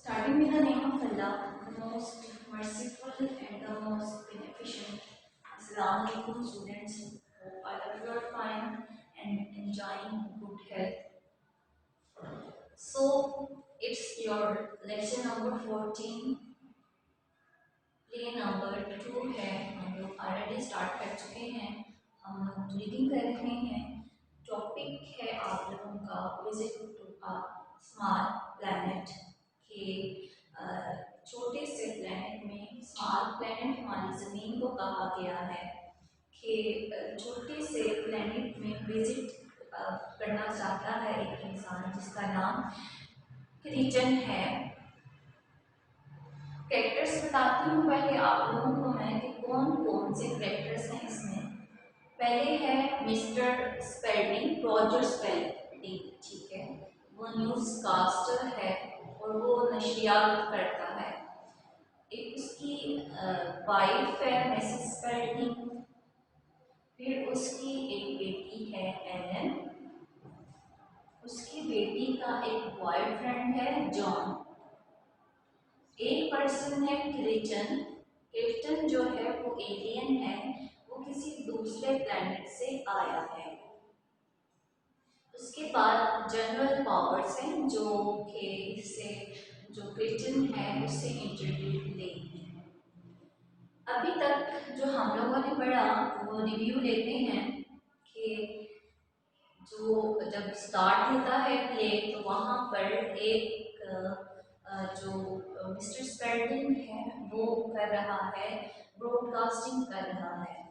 Starting with the name of Allah, the most merciful and the most beneficent. Assalamu alaikum students. Hope all of you are fine and enjoying good health. So it's your lecture number 14. Play number 2 है। हम लोग already start कर चुके हैं। हम लोग reading कर रहे हैं। टॉपिक है आप लोगों का visit to a small planet के छोटे से प्लैनेट में स्मॉल प्लैनेट हमारी ज़मीन को कहा गया है कि छोटे से प्लैनेट में विजिट करना चाहता है एक इंसान जिसका नाम क्रिचन है। कैरेक्टर्स बताती हूँ पहले आप लोगों को मैं कि कौन कौन से कैरेक्टर्स हैं इसमें। पहले है मिस्टर स्पेल्डिंग, रॉजर स्पेल्डिंग, ठीक है, वो न्यूज़ कास्टर है और वो नशरियात करता है। एक उसकी वाइफ है मिसेस स्पेल्डिंग, फिर उसकी एक बेटी है एलन, उसकी बेटी का एक बॉयफ्रेंड है जॉन, एक पर्सन है क्रिचन। क्रिचन जो है वो एलियन है, वो किसी दूसरे प्लैनेट से आया है। उसके बाद जनरल पावर्स हैं जो कि इससे जो क्रिचन है उससे इंटरव्यू लेंगे। अभी तक जो हम लोगों ने पढ़ा वो रिव्यू लेते हैं कि जो जब स्टार्ट होता है प्ले तो वहाँ पर एक जो मिस्टर स्पेल्डिंग है वो कर रहा है, ब्रॉडकास्टिंग कर रहा है।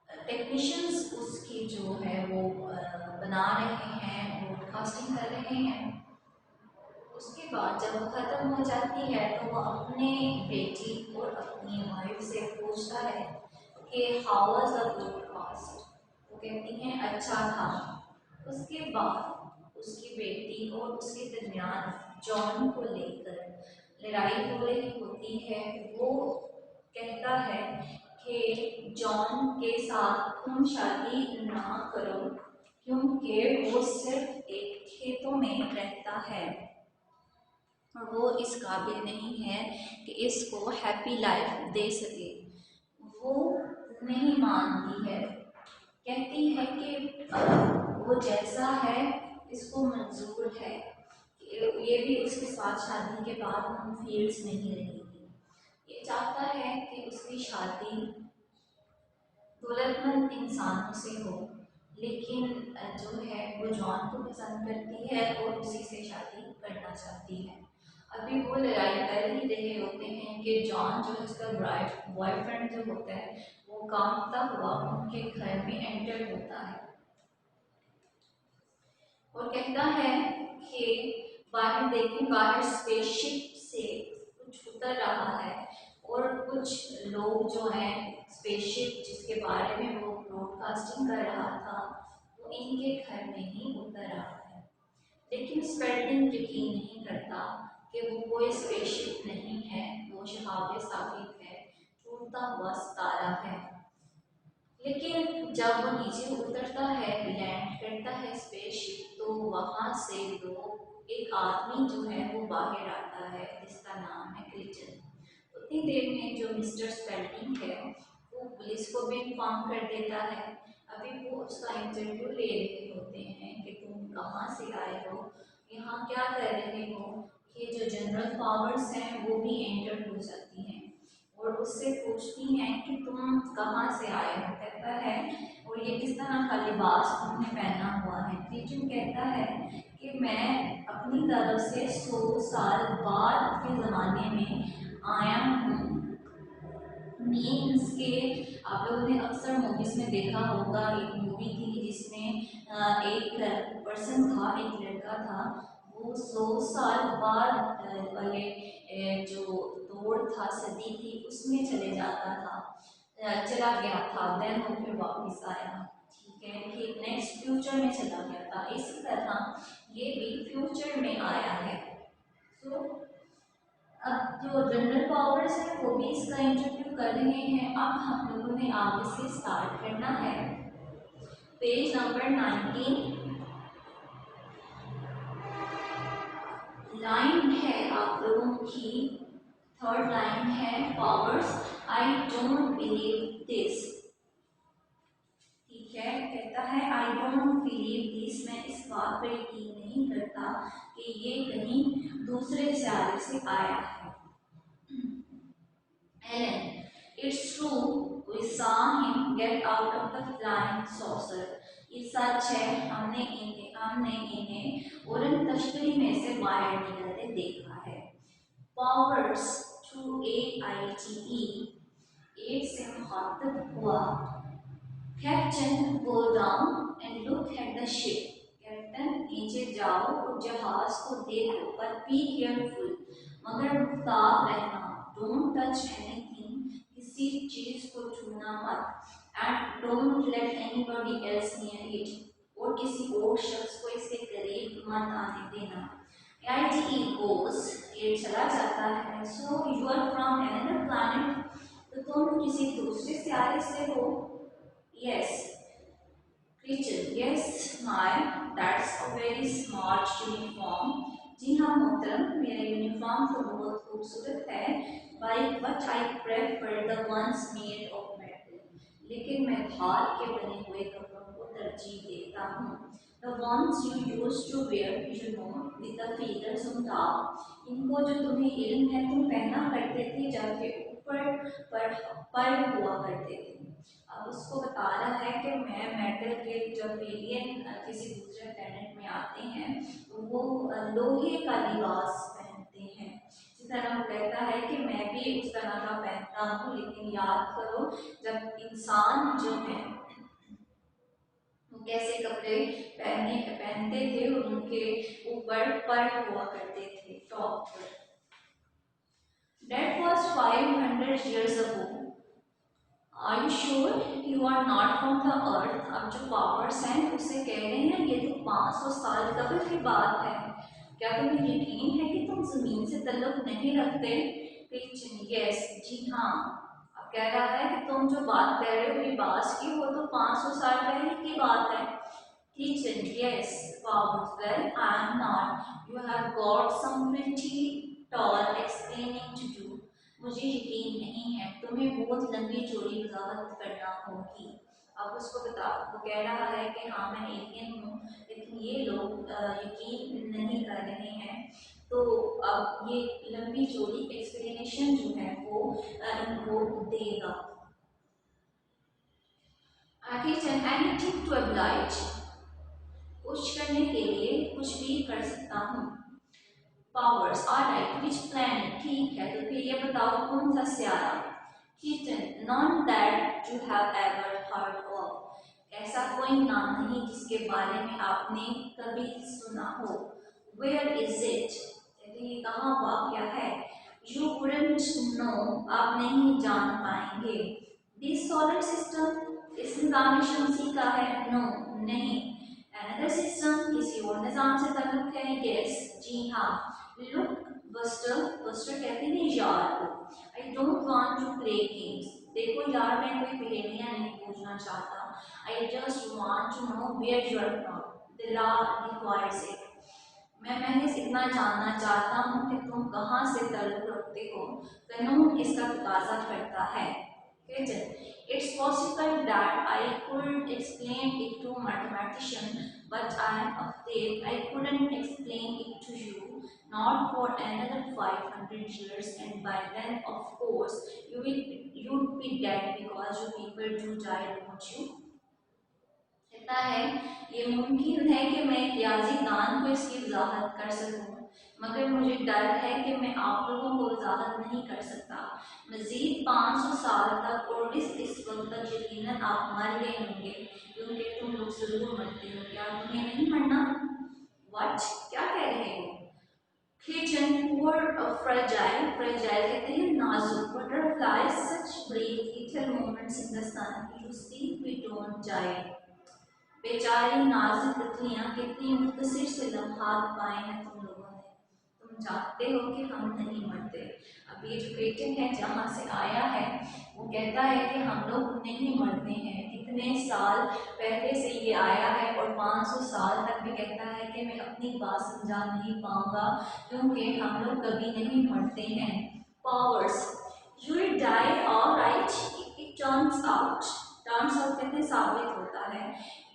टेक्नीशियंस उसकी जो है वो बना रहे हैं, ब्रॉडकास्टिंग कर रहे हैं। उसके बाद जब ख़त्म हो जाती है तो वो अपने बेटी और अपनी वाइफ से पूछता है कि हाउ वाज द ब्रॉडकास्ट। वो कहती हैं अच्छा था। उसके बाद उसकी बेटी और उसके दरमियान जॉन को लेकर लड़ाई हो रही होती है। वो कहता है कि जॉन के साथ तुम शादी ना करो क्योंकि वो सिर्फ एक खेतों में रहता है और वो इस काबिल नहीं है कि इसको हैप्पी लाइफ दे सके। वो नहीं मानती है, कहती है कि वो जैसा है इसको मंजूर है, ये भी उसके साथ शादी के बाद हम फील्ड्स नहीं रहेगी। ये चाहता है कि उसकी शादी दौलतमंद इंसानों से हो, लेकिन जो है वो जॉन को पसंद करती है और उसी से शादी करना चाहती है। अभी वो लड़ाई कर ही रहे होते हैं कि जॉन जो उसका बॉयफ्रेंड जो होता है वो कांपता हुआ उनके घर में एंटर होता है और कहता है कि बाहर देखें, बाहर स्पेसशिप से कुछ उतर रहा है और कुछ लोग जो हैं स्पेसशिप जिसके बारे में वो ब्रॉडकास्टिंग कर रहा था वो इनके घर में ही उतर रहा है। लेकिन स्पेल्डिंग यकीन नहीं करता कि वो कोई स्पेसशिप नहीं है, वो शहाब साकिब है, टूटता हुआ सितारा है। लेकिन जब वो नीचे उतरता है, लैंड करता है स्पेसशिप, तो वहाँ से एक आदमी जो है वो बाहर आता है जिसका नाम है क्रिचन। उतनी देर में जो मिस्टर स्पेल्डिंग है वो पुलिस को भी इन्फॉर्म कर देता है। अभी वो उसका इंटरव्यू ले रहे होते हैं कि तुम कहाँ से आए हो, यहाँ क्या कर रहे हो। ये जो जनरल पावर्स हैं वो भी एंटर हो जाती हैं और उससे पूछती हैं कि तुम कहाँ से आए हो। कहता है और ये किस तरह का लिबास तुमने पहना हुआ है। क्रिचन कहता है कि मैं अपनी तरफ से 100 साल बाद के ज़माने में आया हूँ। मीन्स के आप लोगों ने अक्सर मूवीज़ में देखा होगा, एक मूवी थी जिसमें एक पर्सन था, एक लड़का था, वो 100 साल बाद वाले जो दौड़ था, सदी थी, उसमें चले जाता था, चला गया था, देन वो फिर वापस आया, ठीक है, कि नेक्स्ट फ्यूचर में चला गया था। इसी तरह ये भी फ्यूचर में आया है। सो अब जो जनरल पावर्स है वो भी इसका इंटरव्यू कर रहे हैं। अब हम लोगों ने आगे से स्टार्ट करना है। Page number 19। ही थर्ड लाइन है powers, I don't believe this. ठीक है, कहता है आई डोंट बिलीव दिस, मैं इस बात पर यकीन नहीं करता कि ये कहीं दूसरे सियारे से आया है। Allen, it's true, we saw him get out of the flying saucer. ये सच है, हमने इन्हें उड़न तश्तरी में से बाहर निकलते देखा है। पावर्स टू AITE, एट से मुखातब हुआ। Captain go down and look at the ship, captain नीचे जाओ और जहाज को देखो, पर बी केयरफुल, मगर मुख्तार रहना। डोंट टच एनीथिंग, किसी चीज को छूना मत। And don't let anybody else near it, और किसी और शख्स को इसके करीब मत आने देना। AITE goes, ये चला जाता है। So you are from another planet, तो तुम किसी दूसरे सितारे से हो। Yes. Creature, yes, smile. That's a very smart uniform. जी हाँ मोहतरम, मेरा यूनिफॉर्म तो बहुत खूबसूरत है। But I prefer the ones made of metal. लेकिन मैं धार के बने हुए कपड़ों को तरजीह देता हूँ। The ones you used to wear, you know, with the feathers on top. इनको जो तुम्हें इल्म है तुम पहना करते थे जबकि ऊपर पर हुआ करते थे। अब उसको बता रहा है कि मैं मेटल के जब एलियन किसी दूसरे प्लेनेट में आते हैं तो वो लोहे का लिबास पहनते हैं। इसी तरह वो कहता है कि मैं भी उस तरह का पहनता हूँ, लेकिन याद करो जब इंसान जो है वो कैसे कपड़े पहनते थे, उनके ऊपर पर हुआ करते थे, टॉप पर। That was 500 years ago. Are you sure you are not from the earth? अब जो पावर्स हैं उससे कह रहे हैं ये तो 500 साल कबल की बात है। क्या तुम्हें यकीन है कि तुम जमीन से ताल्लुक नहीं रखते? यस, जी हाँ। अब कह रहा है कि तुम जो बात कर रहे हो लिबास की, वो तो 500 साल पहले की बात है। Kitchen, yes, powers. Well, I am not. You have got some pretty tall explaining to do. मुझे यकीन नहीं है, तुम्हें बहुत लंबी चौड़ी वजाहत करना होगी। अब उसको बता, वो कह रहा है कि हाँ मैं एलियन हूँ, लेकिन ये लोग यकीन नहीं कर रहे हैं, तो अब ये लंबी चौड़ी एक्सप्लेनेशन जो है वो इनको देगा। किचन, एनीथिंग टू oblige, कुछ करने के लिए कुछ भी कर सकता हूँ। पावर्स, ऑलराइट, विच प्लैनेट, ठीक है, तो फिर ये बताओ कौन सा सियारा। Keaton, none that you have ever heard of, ऐसा कोई नाम नहीं जिसके बारे में आपने कभी सुना हो। वेयर इज इट, कहते ये कहाँ वाक़या है। यू वुडंट नो, आप नहीं जान पाएंगे। दिस सोलर सिस्टम, इस निज़ाम शमसी का है। नो, नहीं। Another system, किसी और निज़ाम से ताल्लुक है। Yes, जी हाँ। Look, Buster, Buster कहते हैं यार को। I don't want to play games. देखो यार, मैं कोई पहेलियाँ नहीं पूछना चाहता। I just want to know where you are from. The law requires it. मैं महज इतना जानना चाहता हूँ कि तुम कहाँ से ताल्लुक रखते हो, कानून इसका तकाजा करता है। It's possible that I could explain it to a mathematician, but I am afraid I couldn't explain it to you, not for another 500 years, and by then, of course, you'd be dead because you people do die, don't you? कहता है ये मुमकिन है कि मैं एक रियाजी दान को इसकी वजाहत कर सकूं, मगर मुझे डर है कि मैं आप लोगों को वजाहत नहीं कर सकता। मजीद 500 साल तक और इस वक्त तक यकीनन आप मर गए होंगे, क्योंकि तुम लोग जरूर मरते हो। क्या तुम्हें नहीं मरना? व्हाट, क्या कह रहे हो? Kitchen, poor fragile, fragile कहते हैं नाजुक। Butterflies, such brief little moments in the sun. You see, we don't die. बेचारी नाजुक तितलियां, कितनी मुख्तसर से लम्हात पाए हैं तुम लोगों ने। तुम जानते हो कि हम नहीं मरते। अब ये जो क्रिएटिव है जहाँ से आया है वो कहता है कि हम लोग नहीं मरते हैं। इतने साल पहले से ये आया है और 500 साल तक भी कहता है कि मैं अपनी बात समझा नहीं पाऊंगा क्योंकि हम लोग कभी नहीं मरते हैं। Powers, you will die alright, it turns out कहते हैं साबित होता है।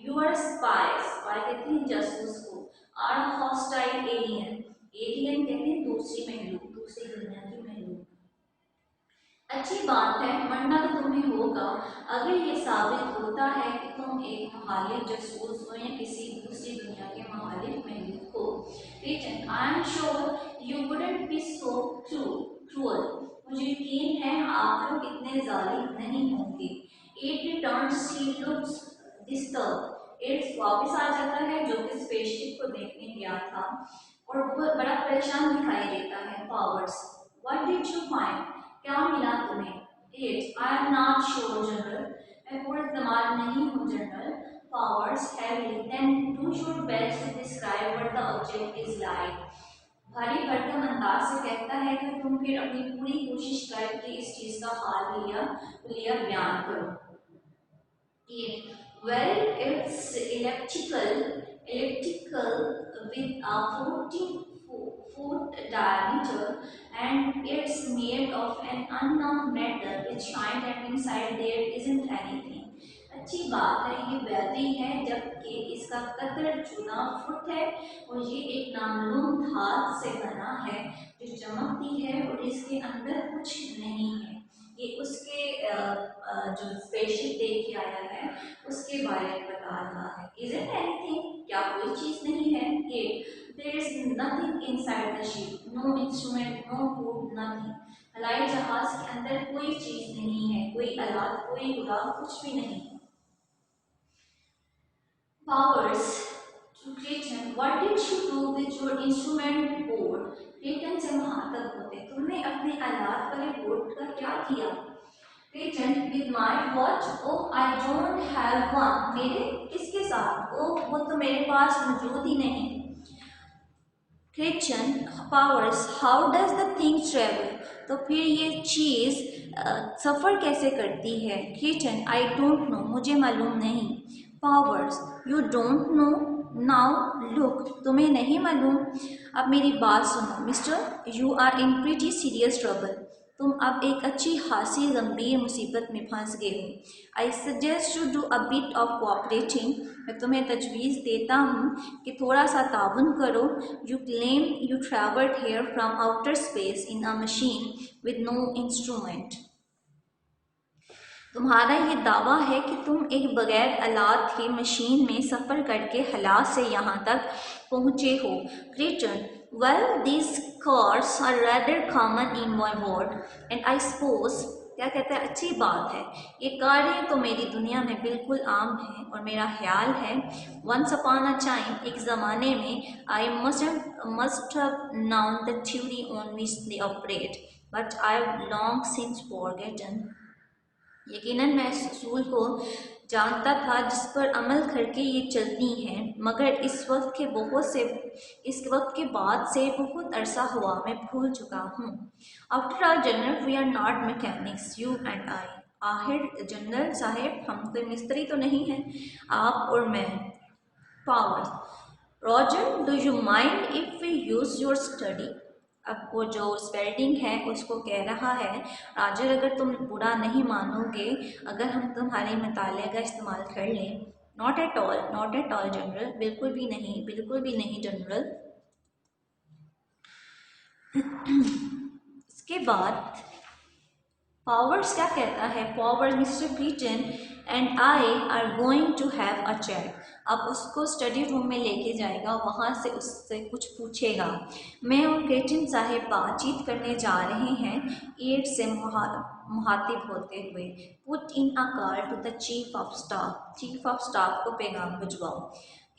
यू आर स्पाई, स्पाई कहते हैं जासूस को। आर हॉस्टाइल एलियन, एलियन कहते हैं दूसरी महलूक, दूसरी दुनिया की महलूक। अच्छी बात है, मरना तो तुम्हें होगा। अगर ये साबित होता है कि तुम एक महालिक जासूस हो या किसी दूसरी दुनिया के महालिक महलूक हो, रिटन I am sure you wouldn't be so cruel, मुझे यकीन है आप लोग इतने जालिम नहीं होंगे। It returns, he looks disturb, it's वापस आ जाता है जो कि स्पेसशिप को देखने गया था और बहुत बड़ा परेशान दिखाई देता है। Powers, what did you find, क्या मिला तुम्हें? एट, I am not sure general, मैं पूरे दिमाग नहीं हूँ general. Powers, heavily, then do your best to describe what the object is like, भारी भरकम अंदाज से कहता है कि तुम फिर अपनी पूरी कोशिश करके इस चीज का हाल लिया बयान करो। Well, it's elliptical with a 14-foot diameter, and it's made of an unknown metal which shines, and inside there isn't anything. अच्छी बात है, ये वैधी है जबकि इसका कतर 14 फुट है और ये एक नामालूम धात से बना है जो चमकती है और इसके अंदर कुछ नहीं है। ये उसके जो स्पेसशिप देख के आया है उसके बारे में बता रहा है। Isn't anything, क्या कोई चीज नहीं है? There is nothing inside the ship, no instrument, no food, nothing. हवाई जहाज के अंदर कोई चीज नहीं है, कोई आलात, कोई गुलाम, कुछ भी नहीं। Powers, to Clayton, what did you do with your instrument board? Clayton से मुखातब होते, तुमने अपने आलात वाले बोर्ड का क्या किया? Clayton, with my watch? Oh, I don't have one. मेरे किसके साथ? Oh, वो तो मेरे पास मौजूद ही नहीं। Clayton, Powers, how does the thing travel? तो फिर ये चीज़ सफ़र कैसे करती है? Clayton, I don't know, मुझे मालूम नहीं। Powers, you don't know? Now look, तुम्हें नहीं मालूम? अब मेरी बात सुनो mister, you are in pretty serious trouble. तुम अब एक अच्छी खासी गंभीर मुसीबत में फंस गए हो। I suggest you do a bit of cooperating. मैं तुम्हें तजवीज़ देता हूँ कि थोड़ा सा ताउन करो। You claim you traveled here from outer space in a machine with no instrument. तुम्हारा ये दावा है कि तुम एक बगैर आलात के मशीन में सफ़र करके हला से यहाँ तक पहुँचे हो। Clayton, well, these cars are rather common in my world, and I suppose, क्या कहता है, अच्छी बात है, ये कारें तो मेरी दुनिया में बिल्कुल आम हैं और मेरा ख्याल है once upon a time, एक ज़माने में, I must have known the theory on which they operate, but I've long since forgotten. यकीनन मैं इस उसूल को जानता था जिस पर अमल करके ये चलती हैं, मगर इस वक्त के बाद से बहुत अरसा हुआ मैं भूल चुका हूँ। After all general, we are not mechanics, you and I. आखिर जनरल साहब, हम कोई मिस्त्री तो नहीं हैं, आप और मैं। Powers, Roger, do you mind if we use your study? अब वो जो स्पेल्डिंग है उसको कह रहा है, राजर अगर तुम बुरा नहीं मानोगे अगर हम तुम्हारे मताले का इस्तेमाल कर लें। नॉट एट ऑल जनरल, बिल्कुल भी नहीं जनरल। इसके बाद पावर्स क्या कहता है? Powers, mister Clayton and I are going to have a chat. अब उसको स्टडी रूम में लेके जाएगा, वहाँ से उससे कुछ पूछेगा। मैं और क्लेटन साहब बातचीत करने जा रहे हैं, एड से मुहातिब होते हुए। Put in a call to the chief of staff को पैगाम भिजवाओ।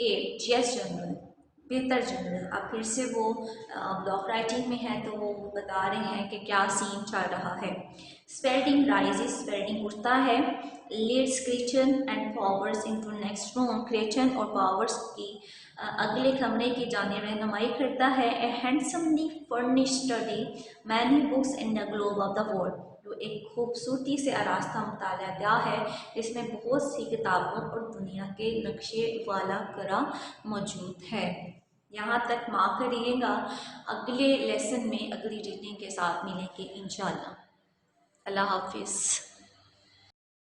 Ed, yes general. बेहतर जनरल। अब फिर से वो ब्लॉक राइटिंग में है तो वो बता रहे हैं कि क्या सीन चल रहा है। स्पेल्डिंग राइजेस, स्पेल्डिंग उठता है। Leads Clayton and Powers into next room, Clayton और पावर्स की अगले कमरे की जानिब रहनुमाई करता है। A handsomely furnished study, many books in the globe of the world. जो एक खूबसूरती से आरास्ता मुताला गाह है, इसमें बहुत सी किताबों और दुनिया के नक्शे वाला करा मौजूद है। यहाँ तक माफ़ करिएगा, अगले लेसन में अगली रीडिंग के साथ मिलेंगे इंशाल्लाह। अल्लाह हाफिज़।